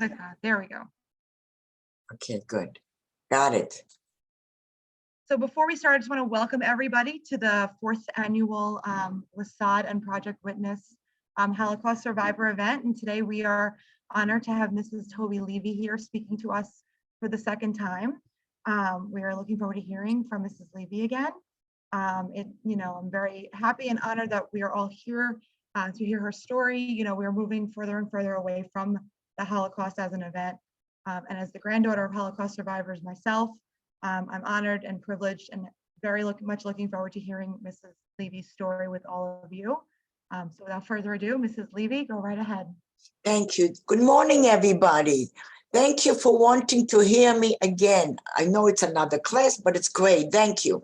There we go. Okay, good. Got it. So before we start, I just want to welcome everybody to the 4th annual WHSAD and Project Witness Holocaust Survivor event. And today we are honored to have Mrs. Toby Levy here speaking to us for the 2nd time. We are looking forward to hearing from Mrs. Levy again. I'm very happy and honored that we are all here to hear her story. We're moving further and further away from the Holocaust as an event. And as the granddaughter of Holocaust survivors myself, I'm honored and privileged and very much looking forward to hearing Mrs. Levy's story with all of you. So without further ado, Mrs. Levy, go right ahead. Thank you. Good morning, everybody. Thank you for wanting to hear me again. I know it's another class, but it's great. Thank you.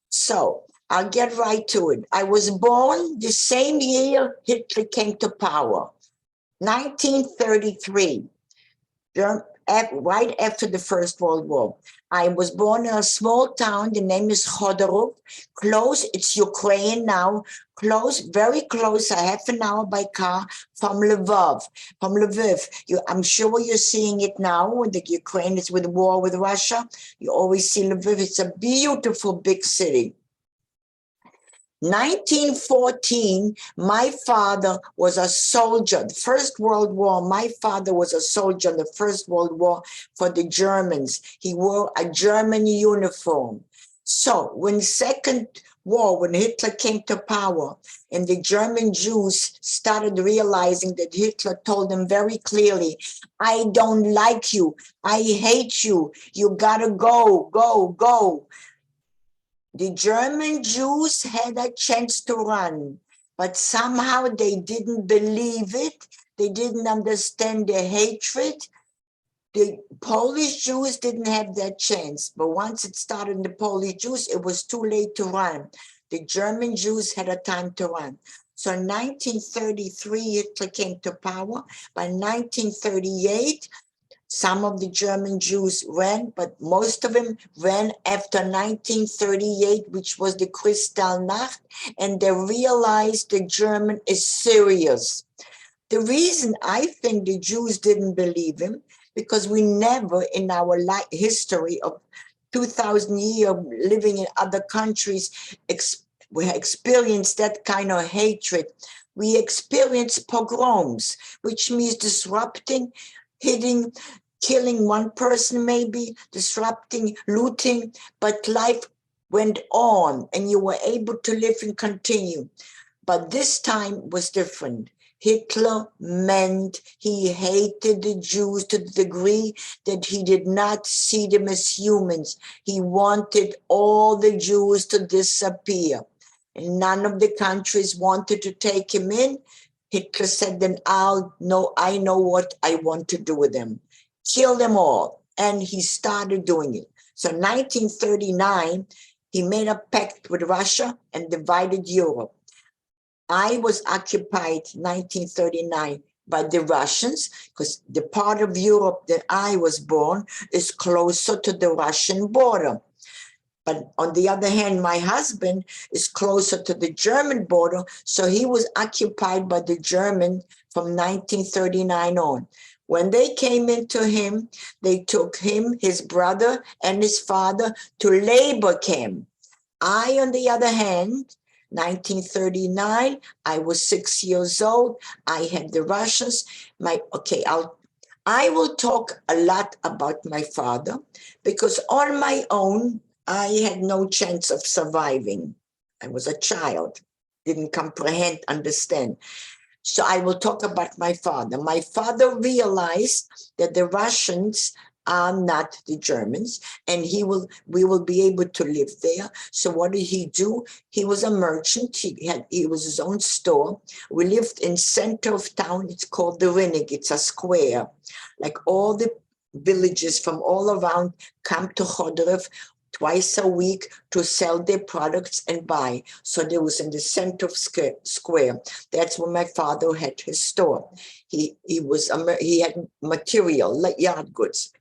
So I'll get right to it. I was born the same year Hitler came to power, 1933. Right after the First World War. I was born in a small town. The name is Chodorov. Close, it's Ukraine now. Close, very close, a half an hour by car from Lviv. I'm sure you're seeing it now when the Ukraine is with war with Russia. You always see Lviv. It's a beautiful big city. 1914, my father was a soldier. The First World War, my father was a soldier in the First World War for the Germans. He wore a German uniform. So when Second War, when Hitler came to power and the German Jews started realizing that Hitler told them very clearly, I don't like you, I hate you, you gotta go, go, go. The German Jews had a chance to run, but somehow they didn't believe it. They didn't understand the hatred. The Polish Jews didn't have that chance, but once it started in the Polish Jews, it was too late to run. The German Jews had a time to run. So in 1933, Hitler came to power. By 1938, some of the German Jews ran, but most of them ran after 1938, which was the Kristallnacht, and they realized the German is serious. The reason I think the Jews didn't believe him, because we never in our history of 2,000 years living in other countries, we experienced that kind of hatred. We experienced pogroms, which means disrupting, hitting, killing one person, maybe disrupting, looting, but life went on and you were able to live and continue. But this time was different. Hitler meant he hated the Jews to the degree that he did not see them as humans. He wanted all the Jews to disappear. And none of the countries wanted to take him in. Hitler said, then I know what I want to do with them. Kill them all. And he started doing it. So in 1939, he made a pact with Russia and divided Europe. I was occupied 1939 by the Russians because the part of Europe that I was born is closer to the Russian border. But on the other hand, my husband is closer to the German border, so he was occupied by the German from 1939 on. When they came into him, they took him, his brother, and his father to labor camp. I, on the other hand, 1939, I was 6 years old. I had the Russians. I will talk a lot about my father because on my own, I had no chance of surviving. I was a child, didn't comprehend, understand. So I will talk about my father. My father realized that the Russians are not the Germans, and we will be able to live there. So what did he do? He was a merchant. He was his own store. We lived in center of town. It's called the Rinnig. It's a square. Like all the villages from all around come to Chodorov twice a week to sell their products and buy. So there was in the center of square. That's where my father had his store. He had material, like yard goods.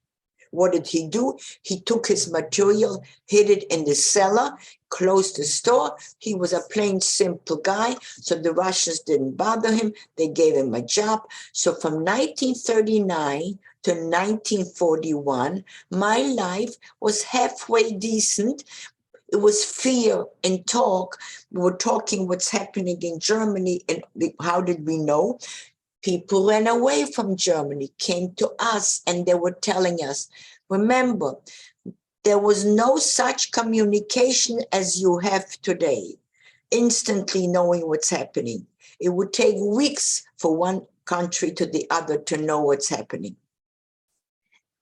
What did he do? He took his material, hid it in the cellar, closed the store. He was a plain, simple guy. So the Russians didn't bother him. They gave him a job. So from 1939 to 1941, my life was halfway decent. It was fear and talk. We were talking what's happening in Germany, and how did we know? People ran away from Germany, came to us, and they were telling us, remember, there was no such communication as you have today, instantly knowing what's happening. It would take weeks for one country to the other to know what's happening.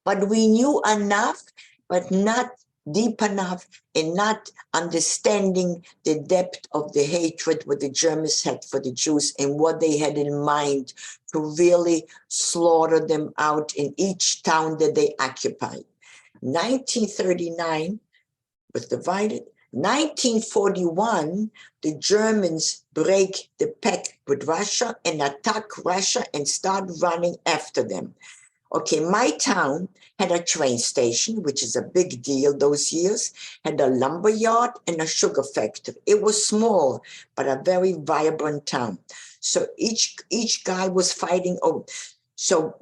But we knew enough, but not deep enough, and not understanding the depth of the hatred what the Germans had for the Jews and what they had in mind to really slaughter them out in each town that they occupied. 1939 was divided. 1941, the Germans break the pact with Russia and attack Russia and start running after them. Okay, my town had a train station, which is a big deal those years, had a lumber yard and a sugar factory. It was small, but a very vibrant town. So each guy was fighting. Oh, so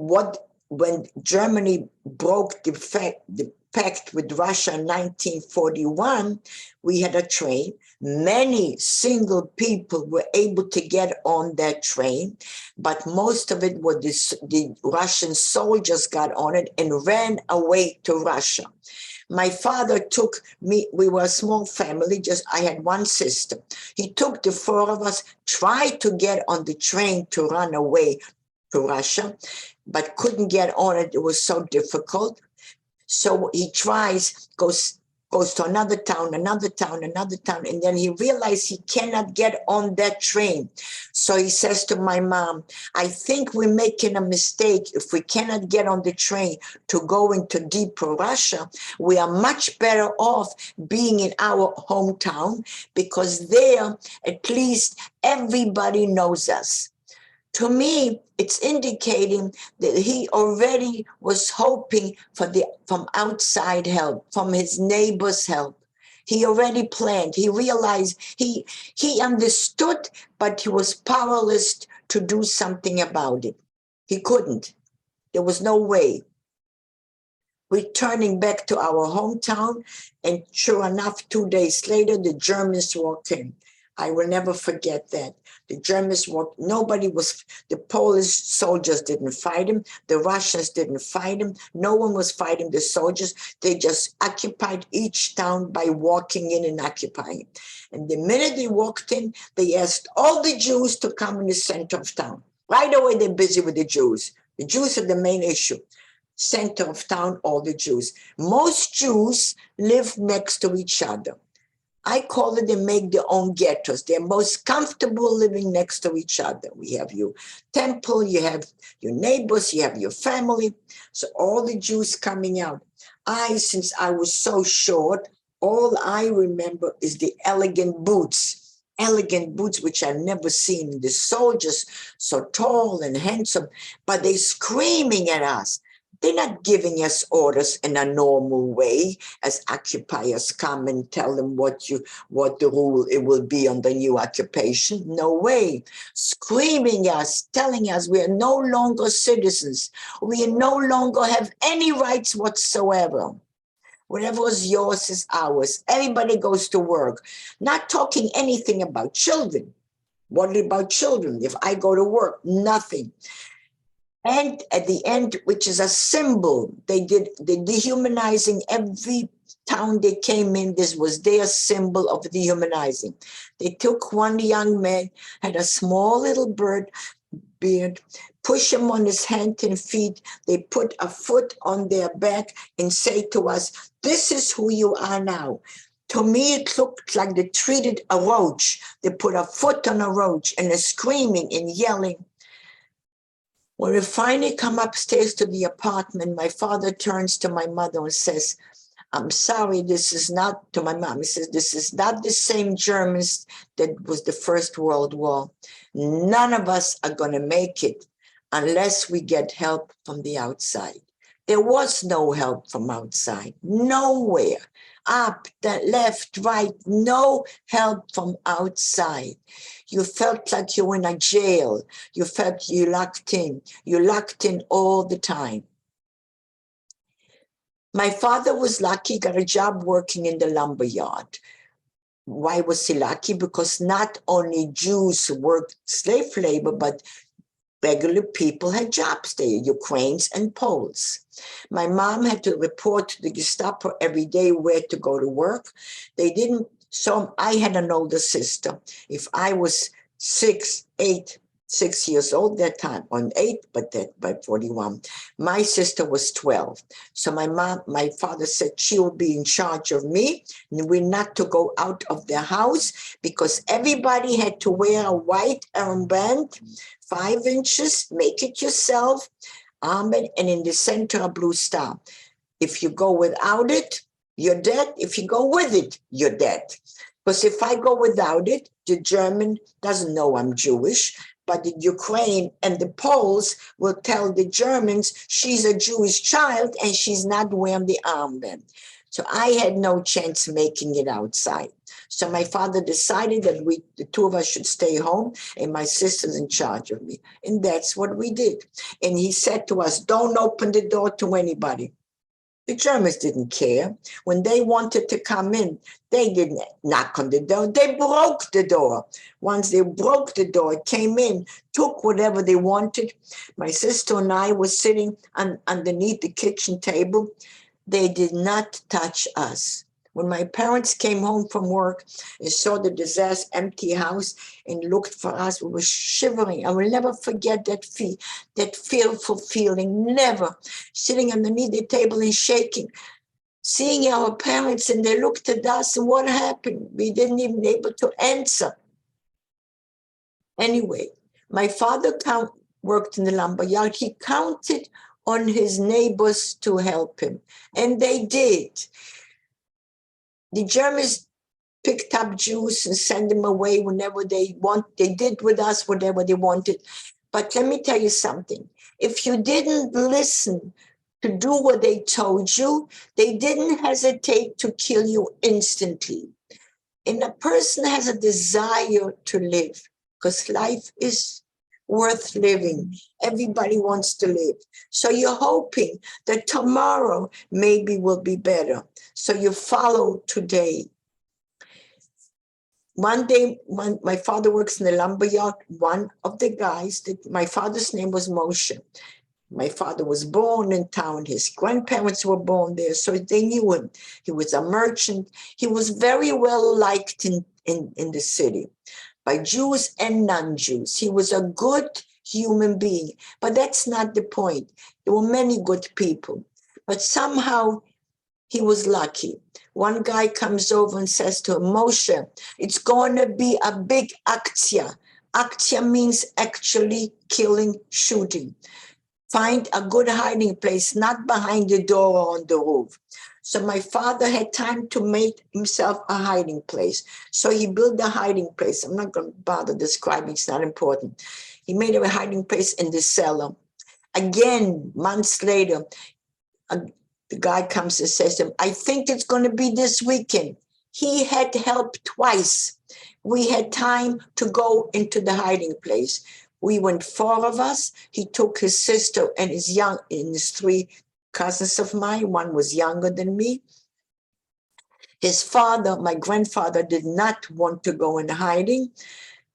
when Germany broke the pact with Russia in 1941, we had a train. Many single people were able to get on that train, but most of it was the Russian soldiers got on it and ran away to Russia. My father took me, we were a small family, I had one sister. He took the four of us, tried to get on the train to run away to Russia, but couldn't get on it. It was so difficult. So he goes to another town, and then he realized he cannot get on that train. So he says to my mom, I think we're making a mistake if we cannot get on the train to go into deeper Russia. We are much better off being in our hometown, because there at least everybody knows us. To me, it's indicating that he already was hoping from outside help, from his neighbor's help. He already planned. He realized he understood, but he was powerless to do something about it. He couldn't. There was no way. Returning back to our hometown, and sure enough, 2 days later, the Germans walked in. I will never forget that. The Germans walked, the Polish soldiers didn't fight him. The Russians didn't fight him. No one was fighting the soldiers. They just occupied each town by walking in and occupying. And the minute they walked in, they asked all the Jews to come in the center of town. Right away, they're busy with the Jews. The Jews are the main issue. Center of town, all the Jews. Most Jews live next to each other. I call it, they make their own ghettos. They're most comfortable living next to each other. We have your temple, you have your neighbors, you have your family. So all the Jews coming out. Since I was so short, all I remember is the elegant boots, which I've never seen. The soldiers so tall and handsome, but they screaming at us. They're not giving us orders in a normal way as occupiers come and tell them what the rule it will be on the new occupation. No way. Screaming us, telling us we are no longer citizens. We no longer have any rights whatsoever. Whatever is yours is ours. Everybody goes to work. Not talking anything about children. What about children? If I go to work, nothing. And at the end, which is a symbol, they did the dehumanizing. Every town they came in, this was their symbol of dehumanizing. They took one young man, had a small little beard, push him on his hands and feet. They put a foot on their back and say to us, this is who you are now. To me, it looked like they treated a roach. They put a foot on a roach and they're screaming and yelling. When we finally come upstairs to the apartment, my father turns to my mother and says, I'm sorry, this is not, to my mom, he says, this is not the same Germans that was the First World War. None of us are going to make it unless we get help from the outside. There was no help from outside, nowhere. Up, left, right, no help from outside. You felt like you were in a jail. You felt you locked in. You locked in all the time. My father was lucky, got a job working in the lumber yard. Why was he lucky? Because not only Jews worked slave labor, but regular people had jobs there, Ukrainians and Poles. My mom had to report to the Gestapo every day where to go to work. They didn't, so I had an older sister. If I was 6 years old that time, on 8, but that by 41, my sister was 12. So my father said she will be in charge of me, and we're not to go out of the house because everybody had to wear a white armband, 5 inches, make it yourself, armband, and in the center a blue star. If you go without it, you're dead. If you go with it, you're dead. Because if I go without it, the German doesn't know I'm Jewish, but the Ukraine and the Poles will tell the Germans she's a Jewish child and she's not wearing the armband. So I had no chance making it outside. So my father decided that the 2 of us should stay home and my sister's in charge of me. And that's what we did. And he said to us, don't open the door to anybody. The Germans didn't care. When they wanted to come in, they didn't knock on the door. They broke the door. Once they broke the door, came in, took whatever they wanted. My sister and I were sitting underneath the kitchen table. They did not touch us. When my parents came home from work and saw the disaster empty house and looked for us, we were shivering. I will never forget that fearful feeling, never. Sitting underneath the table and shaking, seeing our parents, and they looked at us, and what happened? We didn't even able to answer. Anyway, my father worked in the lumber yard. He counted on his neighbors to help him, and they did. The Germans picked up Jews and sent them away whenever they want. They did with us whatever they wanted. But let me tell you something. If you didn't listen to do what they told you, they didn't hesitate to kill you instantly. And a person has a desire to live because life is worth living. Everybody wants to live. So you're hoping that tomorrow maybe will be better. So you follow today. One day, when my father works in the lumber yard, one of the guys, my father's name was Moshe. My father was born in town. His grandparents were born there, so they knew him. He was a merchant. He was very well liked in the city by Jews and non-Jews. He was a good human being, but that's not the point. There were many good people, but somehow he was lucky. One guy comes over and says to him, Moshe, it's going to be a big aktia. Aktia means actually killing, shooting. Find a good hiding place, not behind the door or on the roof. So my father had time to make himself a hiding place. So he built a hiding place. I'm not going to bother describing, it's not important. He made a hiding place in the cellar. Again, months later, the guy comes and says to him, I think it's going to be this weekend. He had help twice. We had time to go into the hiding place. We went 4 of us. He took his sister and his 3 cousins of mine. One was younger than me. His father, my grandfather, did not want to go in hiding.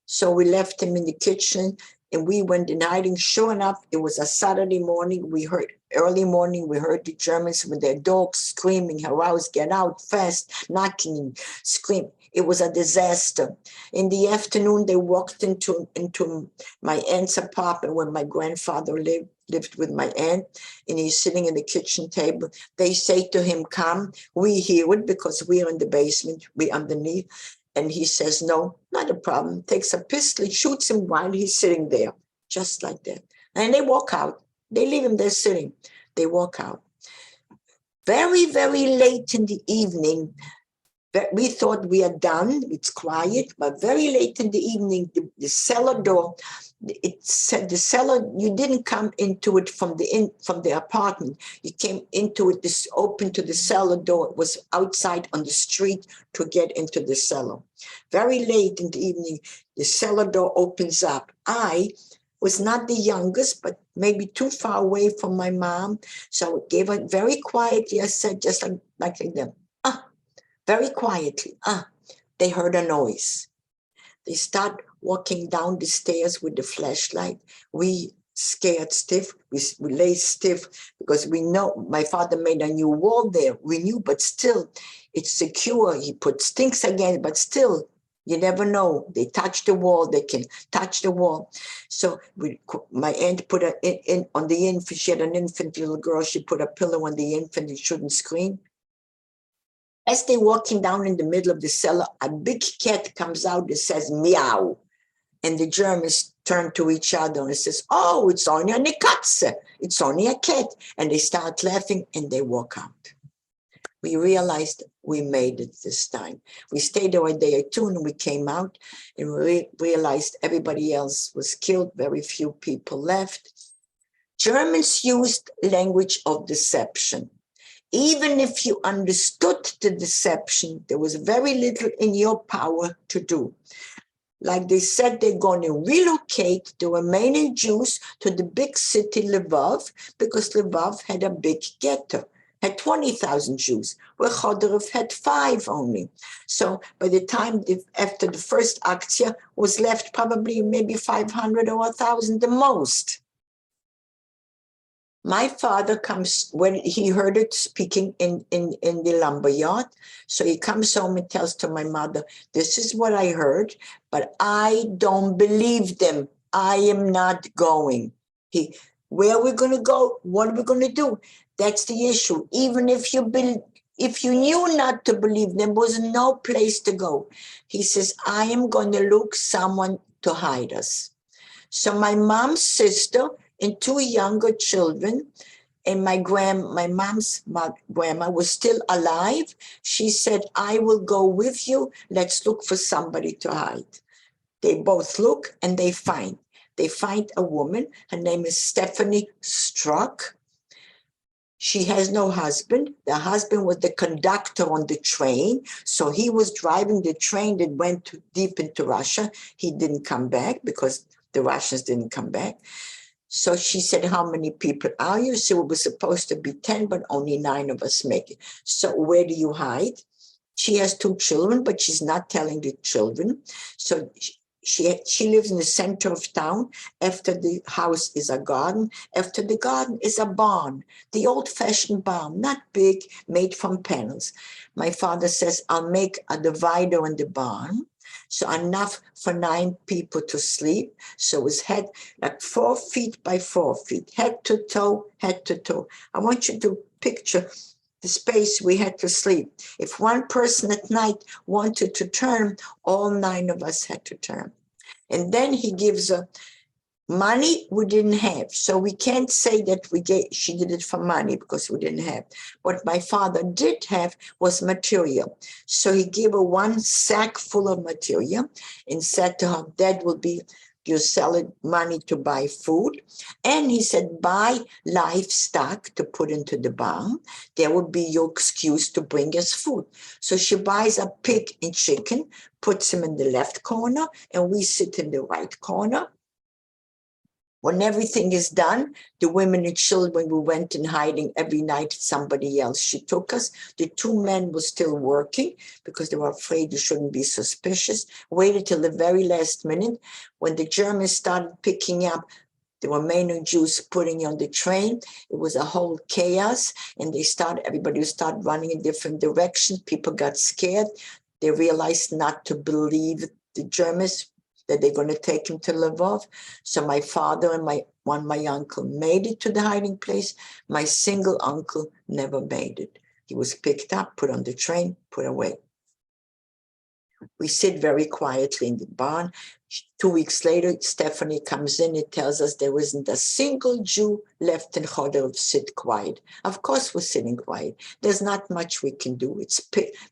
So we left him in the kitchen and we went in hiding. Sure enough, it was a Saturday morning. Early morning, we heard the Germans with their dogs screaming, hurrahs, get out fast, knocking, screaming. It was a disaster. In the afternoon, they walked into my aunt's apartment where my grandfather lived with my aunt, and he's sitting in the kitchen table. They say to him, come. We hear it because we're in the basement, we're underneath. And he says, no, not a problem. Takes a pistol, shoots him while he's sitting there, just like that. And they walk out. They leave him there sitting. They walk out. Very, very late in the evening, we thought we are done. It's quiet, but very late in the evening, the cellar door, it said the cellar, you didn't come into it from the apartment. You came into it, this open to the cellar door. It was outside on the street to get into the cellar. Very late in the evening, the cellar door opens up. I was not the youngest, but maybe too far away from my mom. So I gave her very quietly. I said, just like them, very quietly, they heard a noise. They start walking down the stairs with the flashlight. We scared stiff. We lay stiff because we know my father made a new wall there. We knew, but still, it's secure. He put stinks again, but still, you never know. They touch the wall. They can touch the wall. So my aunt put in on the infant. She had an infant little girl. She put a pillow on the infant. It shouldn't scream. As they're walking down in the middle of the cellar, a big cat comes out and says, meow. And the Germans turn to each other and says, oh, it's only a Katze. It's only a cat. And they start laughing and they walk out. We realized we made it this time. We stayed there a day or two and we came out and we realized everybody else was killed. Very few people left. Germans used language of deception. Even if you understood the deception, there was very little in your power to do. Like they said, they're going to relocate the remaining Jews to the big city Lvov, because Lvov had a big ghetto, had 20,000 Jews, where Chodorov had 5 only. So by the time after the first Aktia was left probably maybe 500 or 1,000 the most. My father comes, when he heard it speaking in the lumberyard, so he comes home and tells to my mother, this is what I heard, but I don't believe them. I am not going. Where are we going to go? What are we going to do? That's the issue. Even if you knew not to believe, there was no place to go. He says, I am going to look someone to hide us. So my mom's sister and 2 younger children, and my mom's grandma was still alive. She said, I will go with you. Let's look for somebody to hide. They both look and they find a woman. Her name is Stephanie Struck. She has no husband. The husband was the conductor on the train. So he was driving the train that went deep into Russia. He didn't come back because the Russians didn't come back. So she said, how many people are you? So it was supposed to be 10, but only 9 of us make it. So where do you hide? She has 2 children, but she's not telling the children. So she lives in the center of town. After the house is a garden. After the garden is a barn, the old-fashioned barn, not big, made from panels. My father says, I'll make a divider in the barn. So enough for 9 people to sleep. So his head, like 4 feet by 4 feet, head to toe, head to toe. I want you to picture the space we had to sleep. If one person at night wanted to turn, all 9 of us had to turn. And then he gives her money we didn't have. So we can't say that she did it for money because we didn't have. What my father did have was material. So he gave her 1 sack full of material and said to her, that will be your selling money to buy food. And he said, buy livestock to put into the barn. That would be your excuse to bring us food. So she buys a pig and chicken, puts them in the left corner, and we sit in the right corner. When everything is done, the women and children, we went in hiding every night. Somebody else, she took us. The 2 men were still working because they were afraid you shouldn't be suspicious. Waited till the very last minute. When the Germans started picking up the remaining Jews putting on the train, it was a whole chaos. And everybody started running in different directions. People got scared. They realized not to believe the Germans, that they're going to take him to Lvov. So my father and my uncle made it to the hiding place. My single uncle never made it. He was picked up, put on the train, put away. We sit very quietly in the barn. 2 weeks later, Stephanie comes in and tells us there isn't a single Jew left in Chodorov. Sit quiet. Of course, we're sitting quiet. There's not much we can do. It's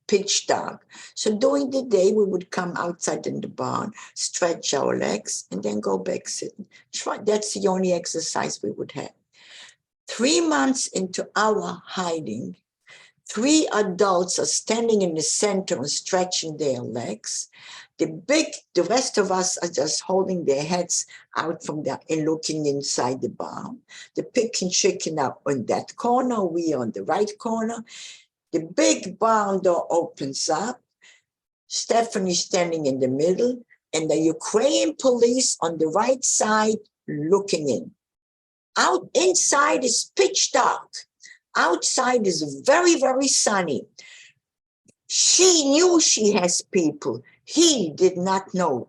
pitch dark. So during the day, we would come outside in the barn, stretch our legs, and then go back sitting. That's the only exercise we would have. 3 months into our hiding, 3 adults are standing in the center and stretching their legs. The rest of us are just holding their heads out from there and looking inside the barn. The pig and chicken are on that corner. We are on the right corner. The big barn door opens up. Stephanie standing in the middle, and the Ukrainian police on the right side looking in. Out inside is pitch dark. Outside is very, very sunny. She knew she has people. He did not know.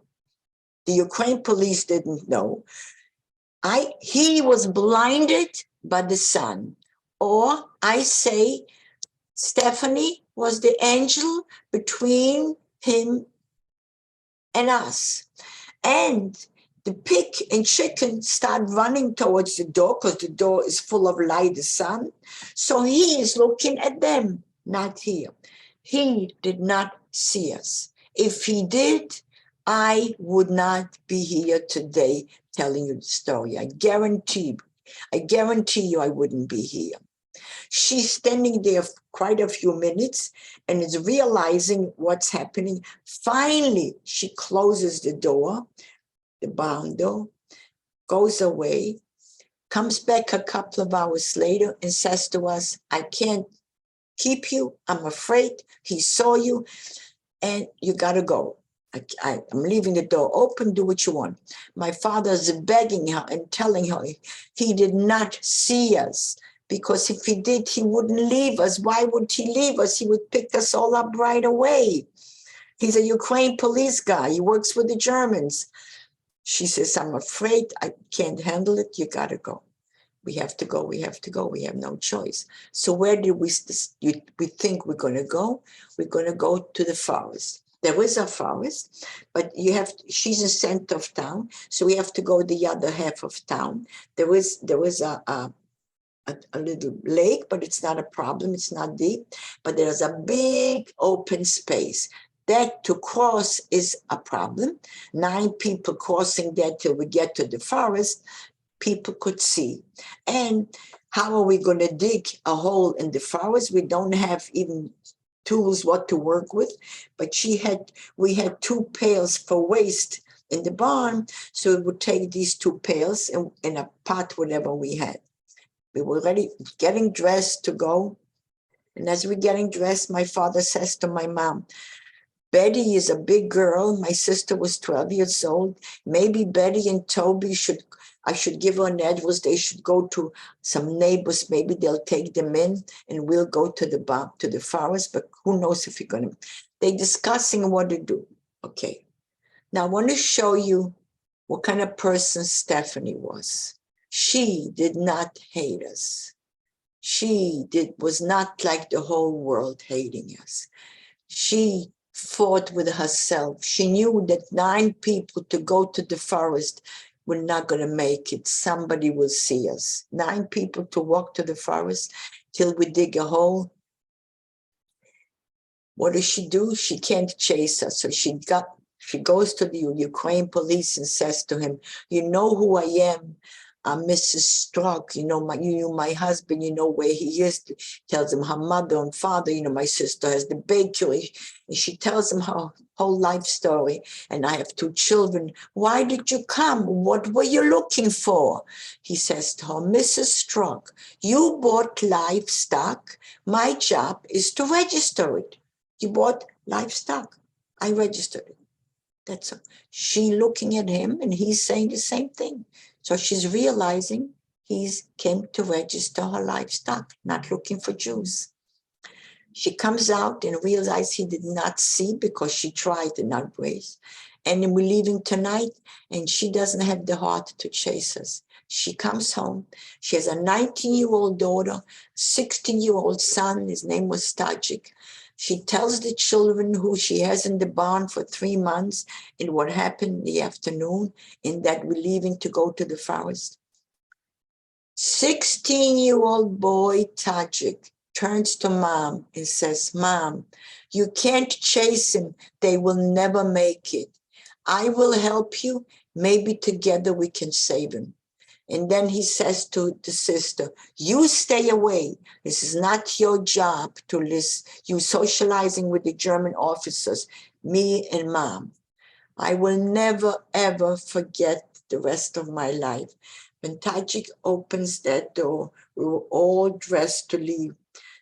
The Ukraine police didn't know. He was blinded by the sun. Or I say, Stephanie was the angel between him and us. And the pig and chicken start running towards the door because the door is full of light, the sun. So he is looking at them, not here. He did not see us. If he did, I would not be here today telling you the story. I guarantee you I wouldn't be here. She's standing there for quite a few minutes and is realizing what's happening. Finally, she closes the door, the barn door, goes away, comes back a couple of hours later and says to us, I can't keep you. I'm afraid he saw you and you got to go. I'm leaving the door open, do what you want. My father's begging her and telling her he did not see us because if he did, he wouldn't leave us. Why would he leave us? He would pick us all up right away. He's a Ukraine police guy. He works with the Germans. She says, I'm afraid I can't handle it. You got to go. We have to go. We have to go. We have no choice. So where did we think we're going to go? We're going to go to the forest. There is a forest, but she's in the center of town, so we have to go the other half of town. There is a little lake, but it's not a problem. It's not deep, but there's a big open space. That to cross is a problem. 9 people crossing there till we get to the forest, people could see. And how are we going to dig a hole in the forest? We don't have even tools what to work with, but we had 2 pails for waste in the barn, so we would take these 2 pails and a pot, whatever we had. We were ready, getting dressed to go, and as we're getting dressed, my father says to my mom, Betty is a big girl. My sister was 12 years old. Maybe Betty and Toby I should give her an address. They should go to some neighbors. Maybe they'll take them in and we'll go to the forest, but who knows if you're going to. They're discussing what to do. Okay. Now I want to show you what kind of person Stephanie was. She did not hate us. She was not like the whole world hating us. She fought with herself. She knew that 9 people to go to the forest we're not going to make it. Somebody will see us. 9 people to walk to the forest till we dig a hole. What does she do? She can't chase us. So she goes to the Ukraine police and says to him, you know who I am? I'm Mrs. Strzok, you know my husband, you know where he is. Tells him her mother and father, you know, my sister has the bakery. And she tells him her whole life story. And I have 2 children. Why did you come? What were you looking for? He says to her, Mrs. Strzok, you bought livestock. My job is to register it. You bought livestock. I registered it. That's all. She looking at him and he's saying the same thing. So she's realizing he's came to register her livestock, not looking for Jews. She comes out and realizes he did not see because she tried to not raise. And then we're leaving tonight and she doesn't have the heart to chase us. She comes home. She has a 19-year-old daughter, 16-year-old son. His name was Tajik. She tells the children who she has in the barn for 3 months and what happened in the afternoon and that we're leaving to go to the forest. 16-year-old boy, Tajik, turns to mom and says, Mom, you can't chase him. They will never make it. I will help you. Maybe together we can save him. And then he says to the sister, you stay away. This is not your job to listen. You socializing with the German officers, me and mom. I will never, ever forget the rest of my life. When Tajik opens that door, we were all dressed to leave.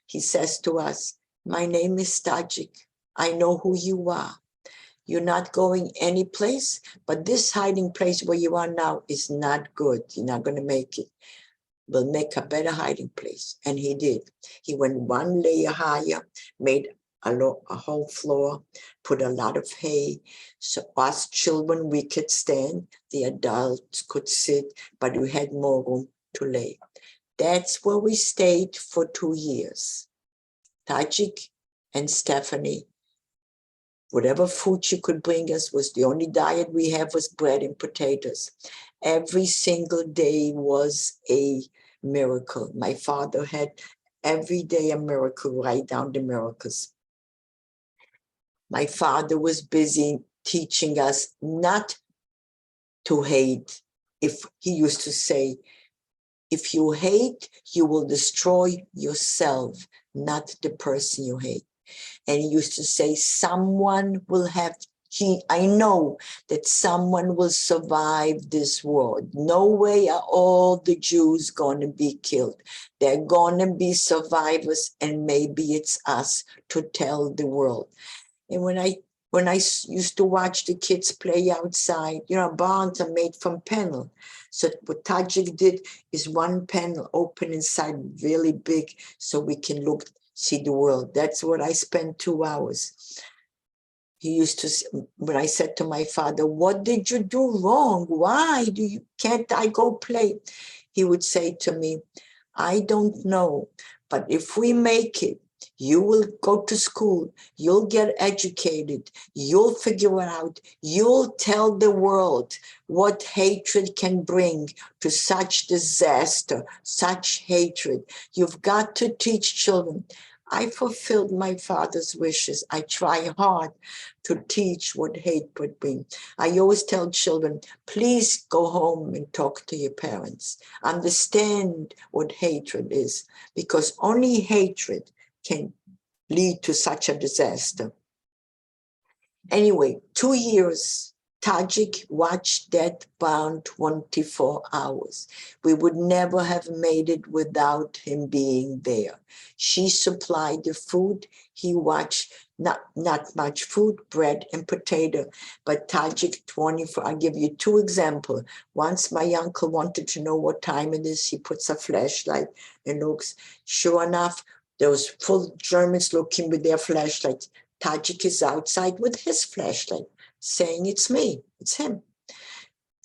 He says to us, "My name is Tajik. I know who you are. You're not going any place, but this hiding place where you are now is not good. You're not going to make it. We'll make a better hiding place." And he did. He went one layer higher, made a whole floor, put a lot of hay. So us children, we could stand, the adults could sit, but we had more room to lay. That's where we stayed for 2 years. Tajik and Stephanie, whatever food she could bring us was the only diet we have was bread and potatoes. Every single day was a miracle. My father had every day a miracle, write down the miracles. My father was busy teaching us not to hate. If he used to say, if you hate, you will destroy yourself, not the person you hate. And he used to say, someone will have, I know that someone will survive this war. No way are all the Jews going to be killed. They're going to be survivors, and maybe it's us to tell the world. And when I used to watch the kids play outside, barns are made from panel. So what Tajik did is one panel open inside really big so we can see the world. That's what I spent 2 hours. He used to, when I said to my father, "What did you do wrong? Why can't I go play?" He would say to me, "I don't know, but if we make it, you will go to school, you'll get educated, you'll figure it out, you'll tell the world what hatred can bring to such disaster, such hatred. You've got to teach children." I fulfilled my father's wishes. I try hard to teach what hate would bring. I always tell children, please go home and talk to your parents. Understand what hatred is, because only hatred can lead to such a disaster. Anyway, 2 years, Tajik watched that barn 24 hours. We would never have made it without him being there. She supplied the food. He watched not much food, bread and potato, but Tajik 24. I'll give you 2 examples. Once my uncle wanted to know what time it is. He puts a flashlight and looks. Sure enough, those full Germans looking with their flashlights. Tajik is outside with his flashlight, saying, "It's me, it's him."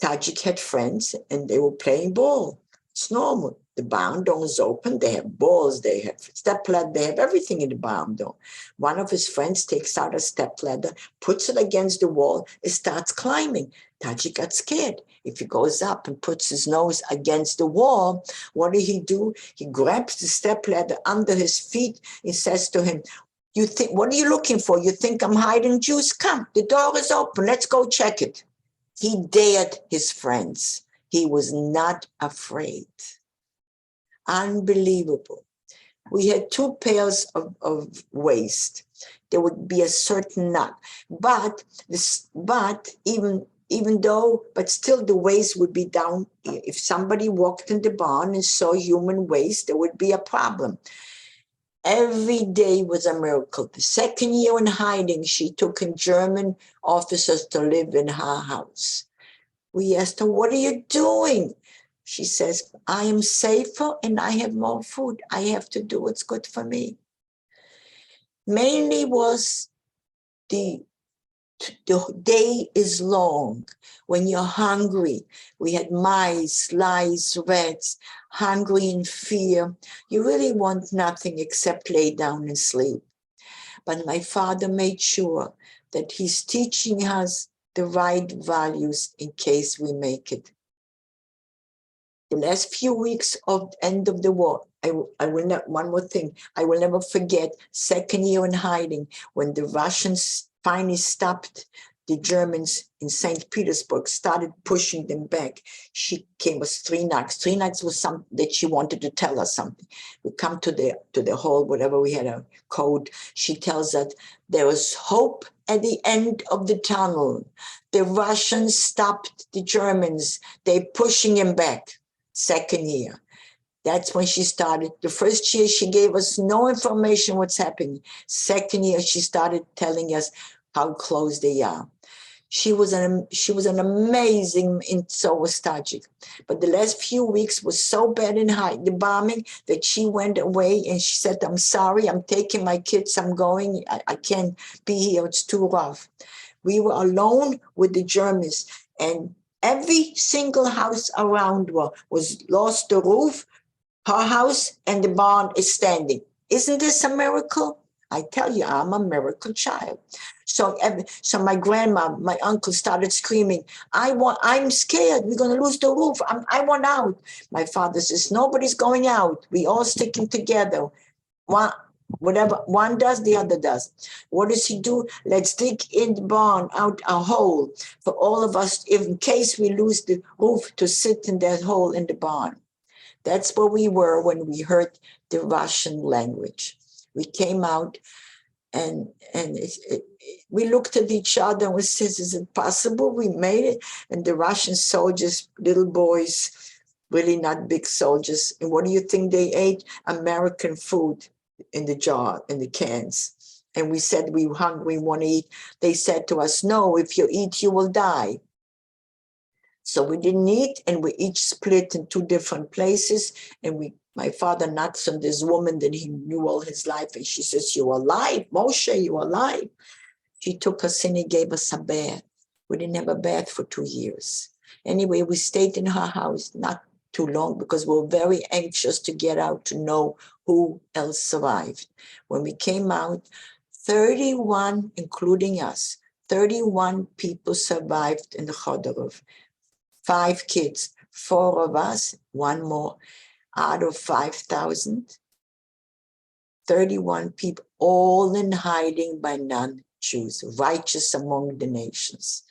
Tajik had friends and they were playing ball. It's normal. The barn door is open. They have balls, they have stepladder, they have everything in the barn door. One of his friends takes out a stepladder, puts it against the wall, and starts climbing. Tajik got scared. If he goes up and puts his nose against the wall, what did he do? He grabs the stepladder under his feet and says to him, "You think, what are you looking for? You think I'm hiding Jews? Come, the door is open. Let's go check it." He dared his friends. He was not afraid. Unbelievable. We had 2 pairs of waist. There would be a certain knot, but still the waist would be down. If somebody walked in the barn and saw human waist, there would be a problem. Every day was a miracle. The 2nd year in hiding, she took in German officers to live in her house. We asked her, "What are you doing?" She says, "I am safer and I have more food. I have to do what's good for me." Mainly was the day is long. When you're hungry, we had mice, lice, rats, hungry in fear. You really want nothing except lay down and sleep. But my father made sure that he's teaching us the right values in case we make it. The last few weeks of the end of the war, I will not, one more thing, I will never forget 2nd year in hiding when the Russians finally stopped the Germans in St. Petersburg started pushing them back, she gave us 3 knocks. 3 knocks was something that she wanted to tell us something. We come to the hall, whatever, we had a code. She tells us there was hope at the end of the tunnel. The Russians stopped the Germans. They're pushing them back. Second year. That's when she started. The first year, she gave us no information what's happening. Second year, she started telling us how close they are. She was an amazing, and so nostalgic. But the last few weeks was so bad in the bombing that she went away and she said, I'm sorry, I'm taking my kids, I'm going, I can't be here, it's too rough. We were alone with the Germans, and every single house around her was lost the roof, her house and the barn is standing. Isn't this a miracle? I tell you, I'm a miracle child. So my grandma, my uncle started screaming, I'm scared, we're gonna lose the roof, I want out. My father says, nobody's going out, we all sticking together. Whatever one does, the other does. What does he do? Let's dig in the barn out a hole for all of us, in case we lose the roof, to sit in that hole in the barn. That's where we were when we heard the Russian language. We came out and we looked at each other and we said, is it possible we made it? And the Russian soldiers, little boys, really not big soldiers, and what do you think they ate? American food in the jar, in the cans. And we said, we were hungry, we want to eat. They said to us, no, if you eat, you will die. So we didn't eat, and we each split in 2 different places. And my father knocks on this woman that he knew all his life, and she says, you're alive, Moshe, you're alive. She took us in and gave us a bath. We didn't have a bath for 2 years. Anyway, we stayed in her house, not too long, because we were very anxious to get out to know who else survived. When we came out, 31, including us, 31 people survived in the Khodorov. 5 kids, 4 of us, 1 more, out of 5,000, 31 people, all in hiding by non-Jews, righteous among the nations.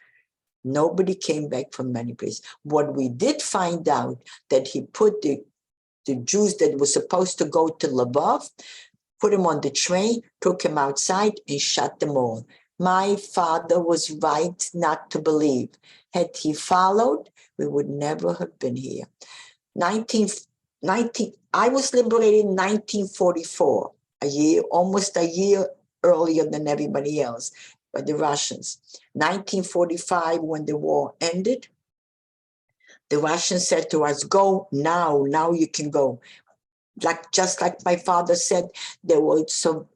Nobody came back from many places. What we did find out, that he put the Jews that were supposed to go to Lvov, put them on the train, took them outside and shot them all. My father was right not to believe. Had he followed, we would never have been here. I was liberated in 1944, almost a year earlier than everybody else, by the Russians. 1945, when the war ended, the Russians said to us, go now you can go. Just like my father said, there were some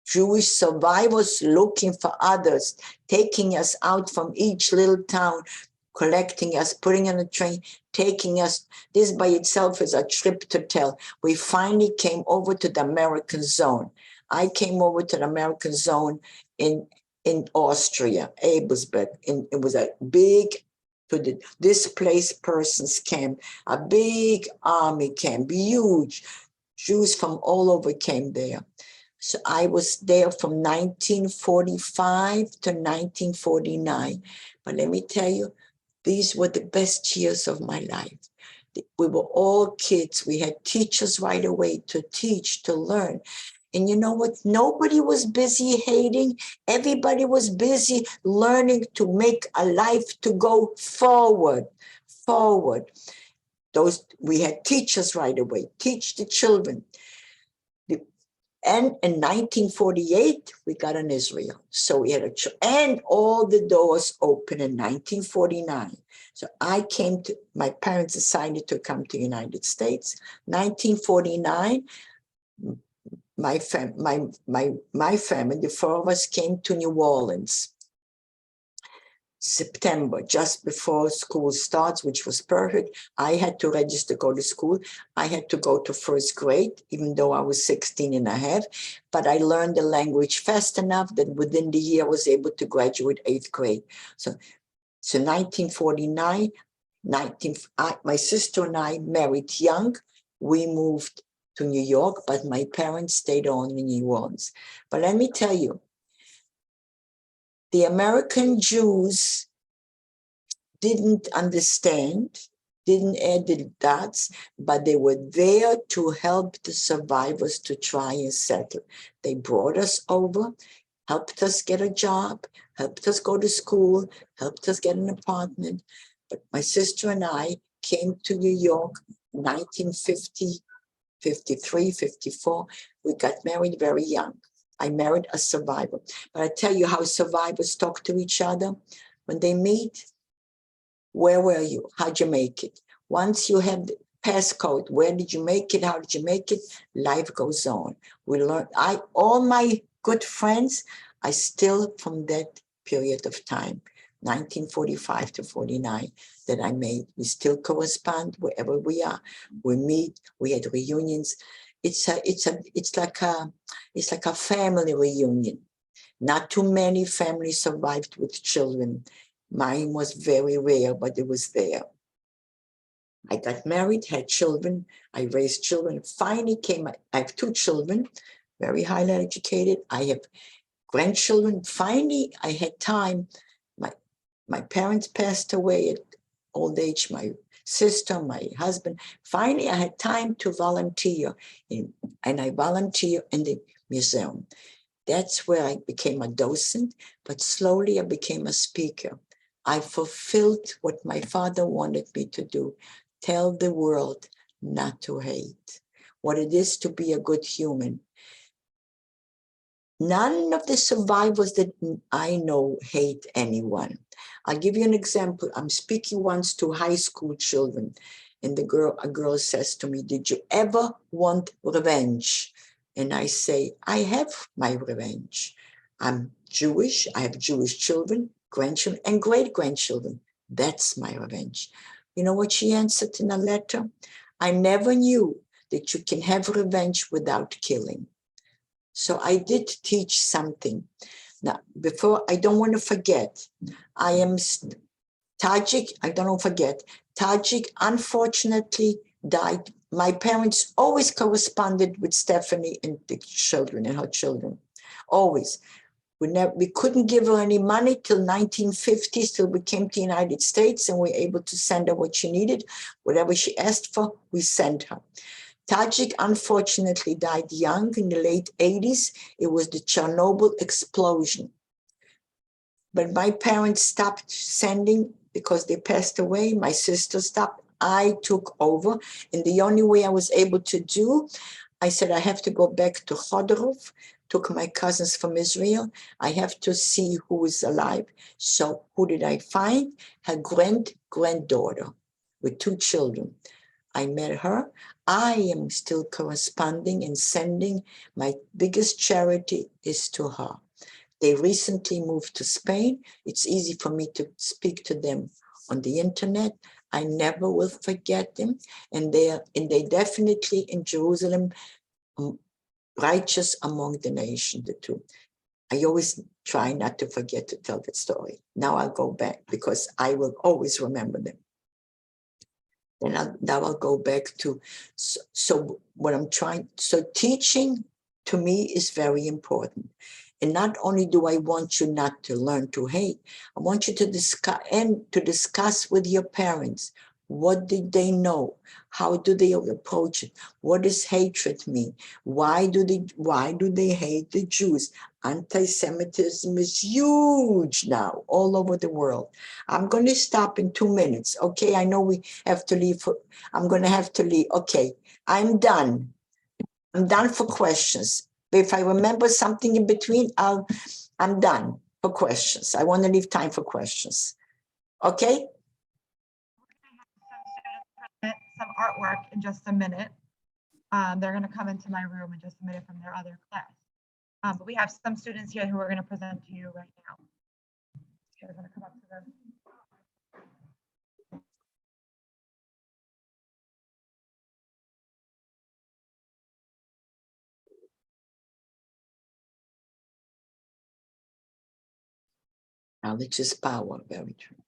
Jewish survivors looking for others, taking us out from each little town, collecting us, putting on a train, taking us. This by itself is a trip to tell. We finally came over to the American zone. I came over to the American zone in Austria, Ebelsberg. It was a big, displaced persons camp, a big army camp, huge. Jews from all over came there. So I was there from 1945 to 1949. But let me tell you, these were the best years of my life. We were all kids. We had teachers right away to teach, to learn. And you know what? Nobody was busy hating. Everybody was busy learning to make a life to go forward. We had teachers right away, teach the children. And in 1948, we got an Israel. So we had and all the doors open in 1949. So my parents decided to come to the United States. 1949, my family, the 4 of us, came to New Orleans. September, just before school starts, which was perfect. I had to register to go to school. I had to go to 1st grade, even though I was 16 and a half, but I learned the language fast enough that within the year I was able to graduate 8th grade. So 1949, my sister and I married young. We moved to New York, but my parents stayed on in New Orleans. But let me tell you, The American Jews didn't understand, didn't add the dots, but they were there to help the survivors to try and settle. They brought us over, helped us get a job, helped us go to school, helped us get an apartment. But my sister and I came to New York 1950, 53, 54. We got married very young. I married a survivor. But I tell you how survivors talk to each other when they meet. Where were you? How'd you make it? Once you have the passcode, where did you make it? How did you make it? Life goes on. We learn. All my good friends, I still from that period of time, 1945 to 49, that I made. We still correspond wherever we are. We meet. We had reunions. It's like a family reunion. Not too many families survived with children. Mine was very rare, but it was there. I got married, had children. I raised children. Finally I have 2 children, very highly educated. I have grandchildren. Finally, I had time. My parents passed away at old age, my sister, my husband. Finally, I had time to volunteer, and I volunteer in the museum. That's where I became a docent, but slowly I became a speaker. I fulfilled what my father wanted me to do, tell the world not to hate, what it is to be a good human. None of the survivors that I know hate anyone. I'll give you an example. I'm speaking once to high school children, and a girl says to me, "Did you ever want revenge?" And I say, "I have my revenge. I'm Jewish. I have Jewish children, grandchildren, and great-grandchildren. That's my revenge." You know what she answered in a letter? "I never knew that you can have revenge without killing." So I did teach something. Now, before, I don't want to forget, I am Tajik, I don't forget, Tajik unfortunately died. My parents always corresponded with Stephanie and the children and her children, always. We couldn't give her any money till 1950s, till we came to the United States, and we were able to send her what she needed. Whatever she asked for, we sent her. Tajik unfortunately died young in the late 80s. It was the Chernobyl explosion. But my parents stopped sending because they passed away. My sister stopped. I took over. And the only way I was able to do, I said, I have to go back to Khodorov, took my cousins from Israel. I have to see who is alive. So who did I find? Her granddaughter with 2 children. I met her. I am still corresponding and sending. My biggest charity is to her. They recently moved to Spain. It's easy for me to speak to them on the internet. I never will forget them. And they definitely in Jerusalem, righteous among the nation, the 2. I always try not to forget to tell that story. Now I'll go back because I will always remember them. And now I'll go back to, so teaching to me is very important. And not only do I want you not to learn to hate, I want you to discuss with your parents. What did they know? How do they approach it? What does hatred mean? Why do they hate the Jews? Anti-Semitism is huge now all over the world. I'm going to stop in 2 minutes. Okay, I know we have to leave. I'm going to have to leave. Okay, I'm done. I'm done for questions. If I remember something in between, I'm done for questions. I want to leave time for questions. Okay? Some artwork in just a minute. They're going to come into my room in just a minute from their other class. But we have some students here who are going to present to you right now. They're going to come up to them. Knowledge is power, very true.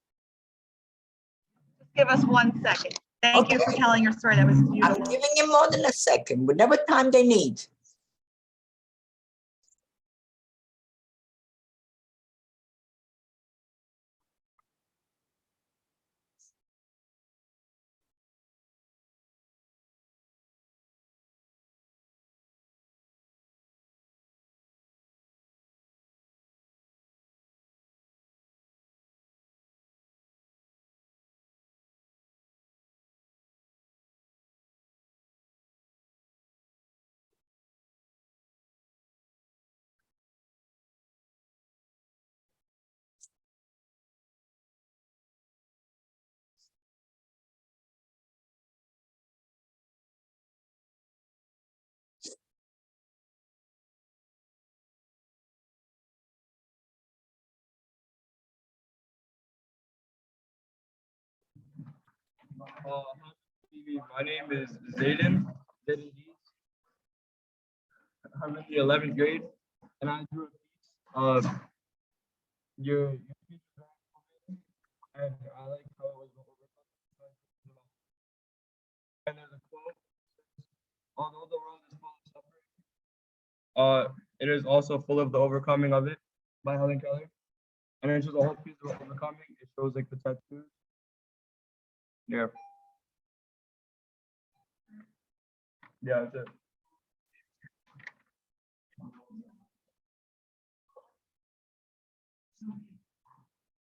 Just give us 1 second. Thank you for telling your story. That was beautiful. I'm giving you more than a second, whatever time they need. My name is Zayden. Zayden Dees. I'm in the 11th grade, and I drew a piece of your speech was very informative, and I like how it was overcome. And there's a quote: "Although the world is full of suffering, it is also full of the overcoming of it," by Helen Keller. And it's just a whole piece of overcoming. It shows like the tattoos. Yeah, yeah, that's it.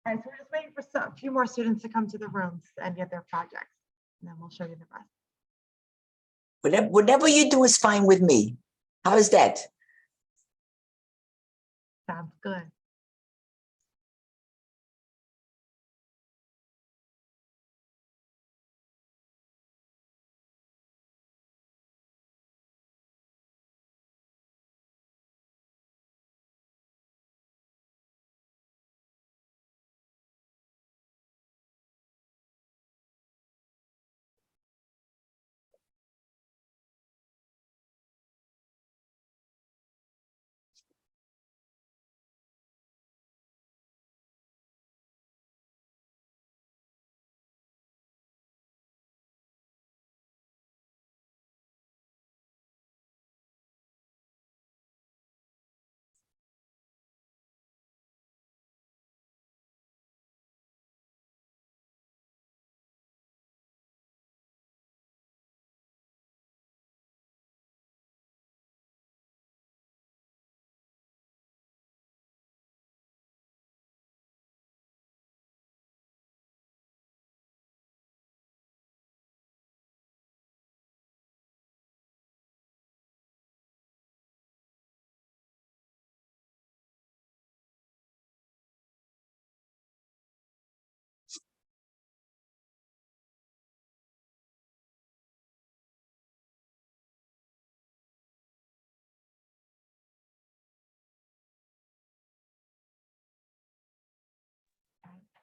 All right, so we're just waiting for a few more students to come to the rooms and get their projects, and then we'll show you the rest. Whatever you do is fine with me. How is that? Sounds good.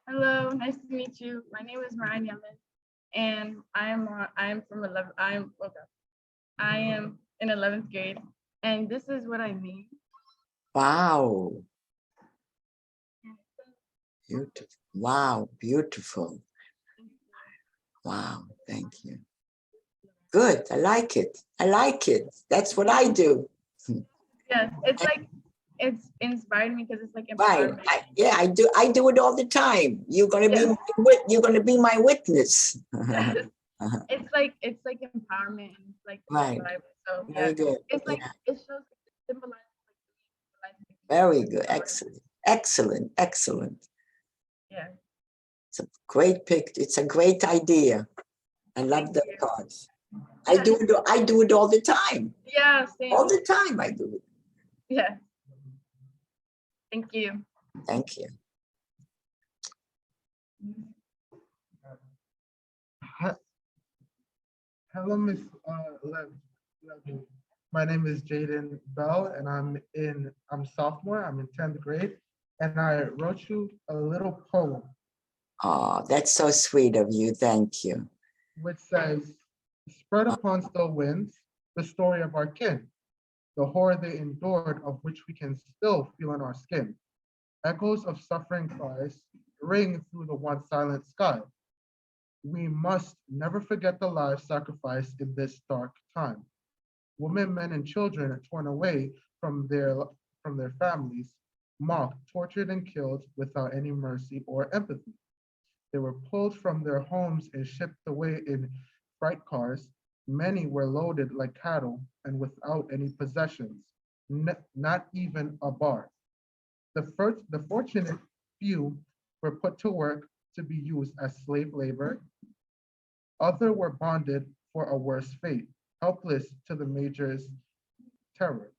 Hello, nice to meet you. My name is Ryan Yemen, and I'm from 11. I am in 11th grade, and this is what I made. Wow. Beautiful. Wow, beautiful. Wow, thank you. Good. I like it. I like it. That's what I do. Yes, it's inspired me because it's like Right. empowerment. Yeah, I do. I do it all the time. You're gonna be you're gonna be my witness. It's like empowerment and it's like Right. so yeah, Very good. it's like Yeah. it shows symbolizes Very good. Excellent. Excellent. Excellent. yeah. It's a great pic. It's a great idea. I love Thank the you. cards. I do it. I do it all the time. Yeah, same. All the time I do it. Yeah. Thank you. Thank you. Hello, Miss Levy. My name is Jaden Bell, and I'm sophomore. I'm in 10th grade, and I wrote you a little poem, Oh, that's so sweet of you. Thank you. which says, "Spread upon still winds the story of our kin, the horror they endured, of which we can still feel in our skin. Echoes of suffering cries ring through the once silent sky. We must never forget the lives sacrificed in this dark time. Women, men, and children are torn away from their families, mocked, tortured, and killed without any mercy or empathy. They were pulled from their homes and shipped away in freight cars. Many were loaded like cattle and without any possessions, not even a bar. The fortunate few were put to work to be used as slave labor. Others were bonded for a worse fate, helpless to the major's terror.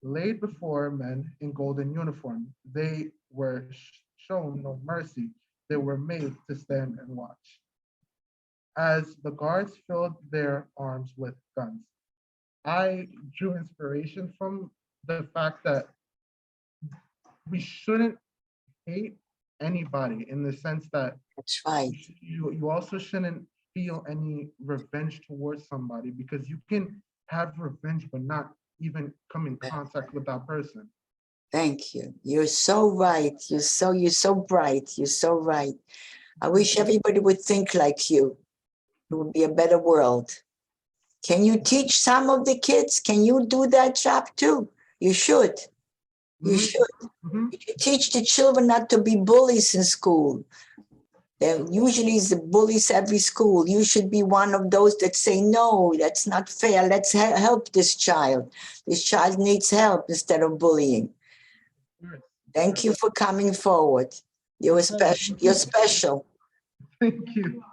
Laid before men in golden uniform, they were shown no mercy. They were made to stand and watch. As the guards filled their arms with guns, I drew inspiration from the fact that we shouldn't hate anybody in the sense that That's right. you also shouldn't feel any revenge towards somebody, because you can have revenge but not even come in contact with that person. Thank you. You're so right. You're so bright. You're so right. I wish everybody would think like you. It would be a better world. Can you teach some of the kids? Can you do that job too? You should. You Mhm. should. Mhm. You teach the children not to be bullies in school. There usually is the bullies every school. You should be one of those that say, no, that's not fair. Let's help this child. This child needs help instead of bullying. Yes. Thank you for coming forward. You're special. You're special. Thank you.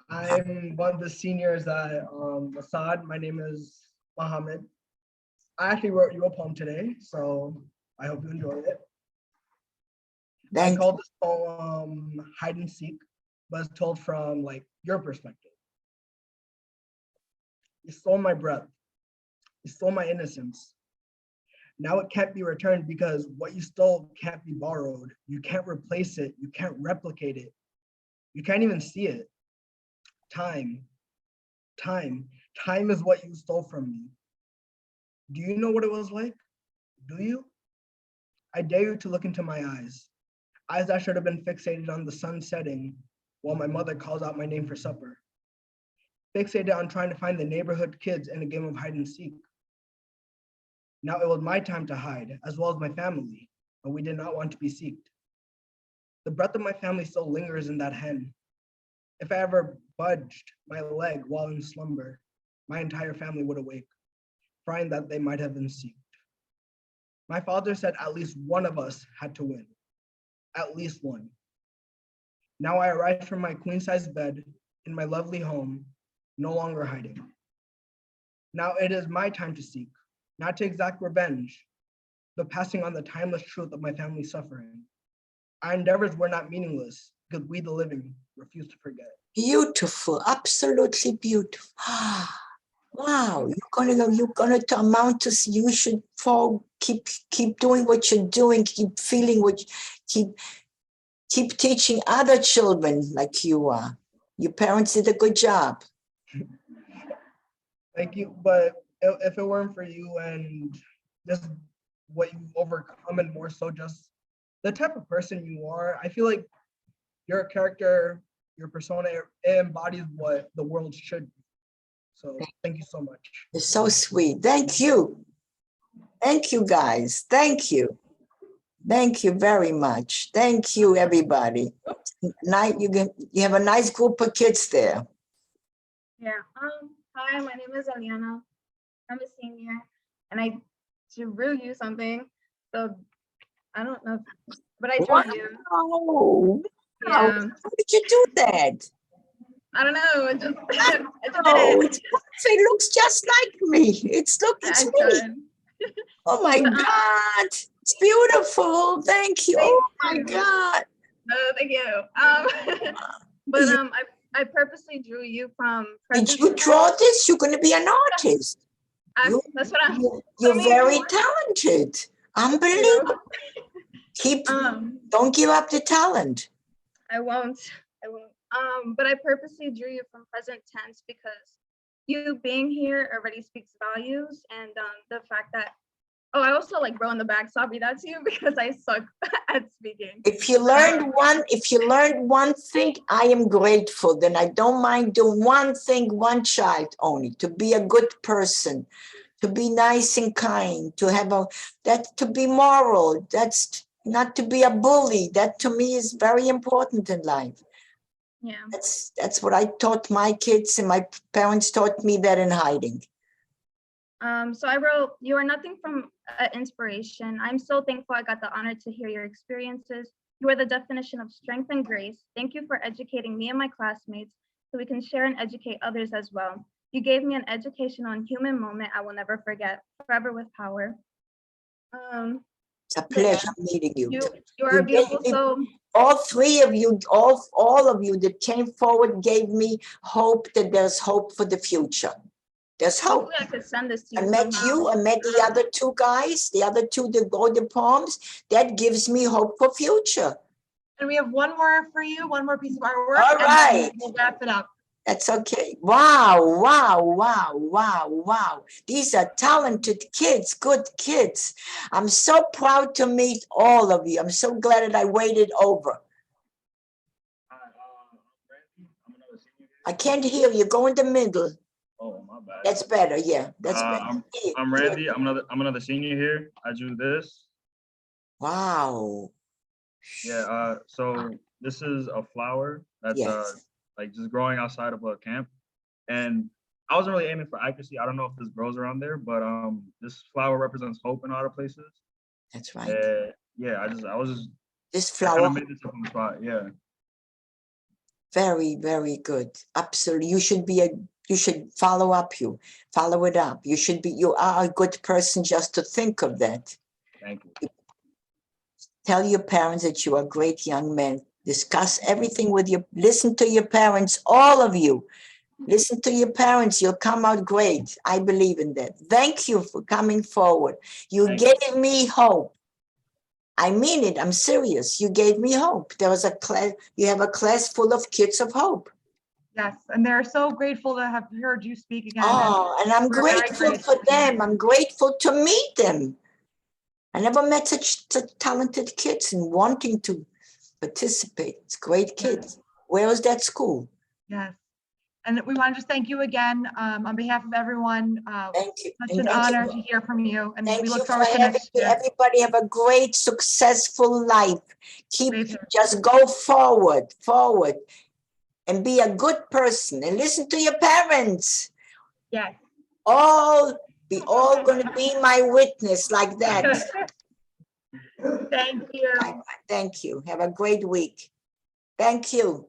I'm one of the seniors at WHSAD. My name is Mohammed. I actually wrote you a poem today, so I hope you enjoy it. I Thank you. called this poem Hide and Seek, but it's told from like your perspective. You stole my breath. You stole my innocence. Now it can't be returned because what you stole can't be borrowed. You can't replace it. You can't replicate it. You can't even see it. Time is what you stole from me. Do you know what it was like? Do you? I dare you to look into my eyes that should have been fixated on the sun setting while my mother calls out my name for supper. Fixated on trying to find the neighborhood kids in a game of hide and seek. Now it was my time to hide, as well as my family, but we did not want to be seeked. The breath of my family still lingers in that hen. If I ever budged my leg while in slumber, my entire family would awake, crying that they might have been seeked. My father said at least one of us had to win, at least one. Now I arise from my queen-size bed in my lovely home, no longer hiding. Now it is my time to seek, not to exact revenge, but passing on the timeless truth of my family's suffering. Our endeavors were not meaningless because we, the living, refuse to forget. Beautiful, absolutely beautiful. Wow, you're gonna amount to. You should keep doing what you're doing. Keep feeling keep teaching other children like you are. Your parents did a good job. Thank you, but if it weren't for you and just what you've overcome and more so just the type of person you are, I feel like your character, your persona, it embodies what the world should be. So thank you so much. You're so sweet. Thank you. Thank you, guys. Thank you. Thank you very much. Thank you, everybody. Night, you have a nice group of kids there. Yeah. Hi, my name is Eliana. I'm a senior, and I drew you something. So I don't know, but I drew you. Wow. Yeah. How did you do that? I don't know. It just, I just Oh, did it. it looks just like me. It's I me. tried. Oh my God. It's beautiful. Thank you. Oh my Thank you. God. Oh, thank you. But I purposely drew you from. Did you draw this? You're going to be an artist. That's what I'm. You're very talented. Unbelievable. Don't give up the talent. I won't. But I purposely drew you from present tense because you being here already speaks values, and the fact that I also like wrote in the back, so I'll read that to you because I suck at speaking. If you learned one thing, I am grateful. Then I don't mind doing one thing, one child only, to be a good person, to be nice and kind, to be moral. That's not to be a bully. That to me is very important in life. Yeah. That's what I taught my kids, and my parents taught me that in hiding. So I wrote, you are nothing from inspiration. I'm so thankful I got the honor to hear your experiences. You are the definition of strength and grace. Thank you for educating me and my classmates so we can share and educate others as well. You gave me an education on human moment I will never forget, forever with power. It's a pleasure meeting you. You are a beautiful soul. All three of you, all of you that came forward gave me hope that there's hope for the future. There's hope. Hopefully I could send this to I you met somehow. you, I met the other two guys, the other two that wrote the poems. That gives me hope for future. And we have one more for you, one more piece of artwork. All and then right. We'll wrap it up. That's okay. Wow, wow, wow, wow, wow. These are talented kids, good kids. I'm so proud to meet all of you. I'm so glad that I waited over. I can't hear you. Go in the middle. Oh, my bad. That's better. Yeah, that's better. I'm Randy. I'm another senior here. I drew this. Wow. Yeah. So this is a flower that's Yes. like just growing outside of a camp, and I wasn't really aiming for accuracy. I don't know if this grows around there, but this flower represents hope in a lot of places. That's right. Yeah. I was just This I kind flower, of made this up on the spot. Yeah. very, very good. Absolutely. You should follow it up. You are a good person just to think of that. Thank you. Tell your parents that you are great young men. Discuss everything with listen to your parents, all of you. Listen to your parents. You'll come out great. I believe in that. Thank you for coming forward. You Thank gave me hope. I mean it. I'm serious. You gave me hope. There was a class. You have a class full of kids of hope. Yes, and they're so grateful to have heard you speak again. Oh, and I'm we're very grateful grateful for for you. them. I'm grateful to meet them. I never met such talented kids and wanting to participate. It's great kids. Where was that school? Yes. And we want to just thank you again on behalf of everyone. Thank you. Such And an thank honor you. to hear from you. And we Thank you look for forward to having next me. year. Everybody have a great, successful life. Same here. Just go forward, and be a good person and listen to your parents. Yes. Be all gonna be my witness like that. Thank you. Thank you. Have a great week. Thank you.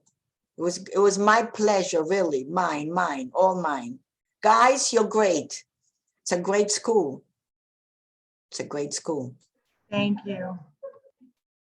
It was my pleasure, really. Mine, all mine. Guys, you're great. It's a great school. It's a great school. Thank you.